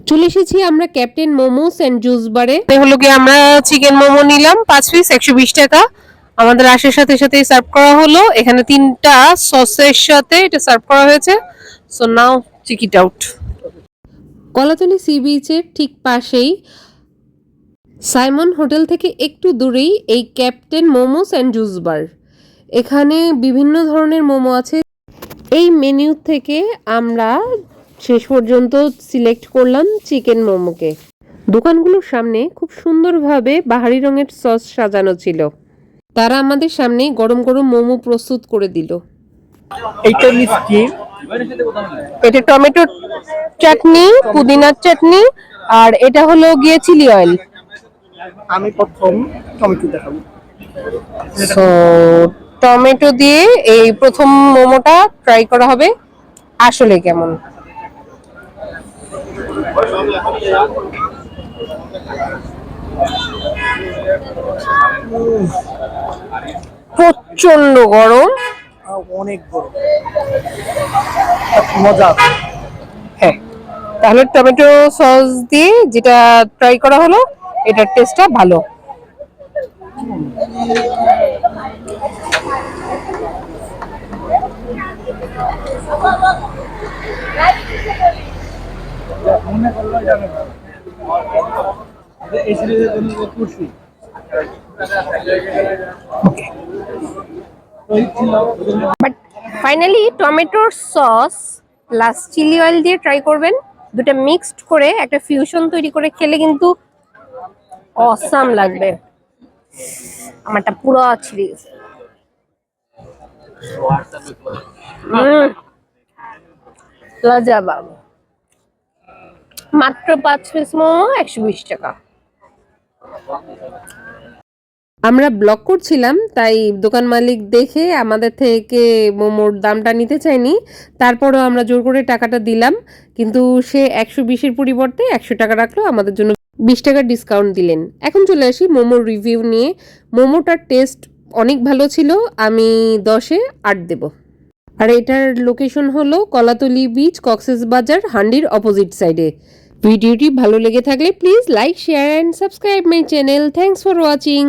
চলে এসেছি আমরা ক্যাপ্টেন মোমোস এন্ড জুস বারে। হলো কি আমরা চিকেন মোমো নিলাম 5 পিস 120 টাকা। আমাদের আসার সাথে সাথেই সার্ভ করা হলো। এখানে 3টা সসের সাথে এটা সার্ভ করা হয়েছে। So now check it out. Kolatoli sea বিচের ঠিক পাশেই সাইমন হোটেল থেকে একটু দূরেই এই Captain Momos and Juice Bar. এখানে বিভিন্ন ধরনের মোমো আছে। এই মেনু থেকে আমরা শেষ পর্যন্ত সিলেক্ট করলাম চিকেন মোমোকে। দোকানগুলোর সামনে খুব সুন্দরভাবে বাহারি রঙের সস সাজানো ছিল। তারা আমাদের সামনে গরম গরম মোমো প্রস্তুত করে দিল। এইটা মিষ্টি, এটা টমেটো চাটনি, পুদিনার চাটনি, আর এটা হলো গিয়ে চিলি অয়েল। আমি প্রথম টমেটো দেখাবো। সো টমেটো দিয়ে এই প্রথম মোমোটা ট্রাই করা হবে আসলে কেমন। প্রচন্ড গরম, অনেক গরম, মজা। হ্যাঁ তাহলে টমেটো সস দিয়ে যেটা ট্রাই করা হলো এটার টেস্টটা ভালো। বাট ফাইনালি টমেটোর সস প্লাস চিলি অয়েল দিয়ে ট্রাই করবেন। দুটো মিক্সড করে একটা ফিউশন তৈরি করে খেলে কিন্তু অসাম লাগবে। আমারটা পুরো ছিঁড়ে গেছে। লাজবাব। মাত্র 5 পিস মোমো 120 টাকা। আমরা ব্লগ করছিলাম তাই দোকান মালিক দেখে আমাদের থেকে মোমোর দামটা নিতে চায়নি। তারপরেও আমরা জোর করে টাকাটা দিলাম, কিন্তু সে 120-এর পরিবর্তে 100 টাকা রাখলো, আমাদের জন্য 20 টাকার ডিসকাউন্ট দিলেন। এখন চলে আসি মোমোর রিভিউ নিয়ে। মোমোটার টেস্ট অনেক ভালো ছিল, আমি 10-এ 8 দেব। আর এটার লোকেশন হলো কলাতলি বিচ, কক্সবাজার হান্ডির অপোজিট সাইডে। ভিডিওটি ভালো লেগে থাকলে please like, share and subscribe my channel. Thanks for watching.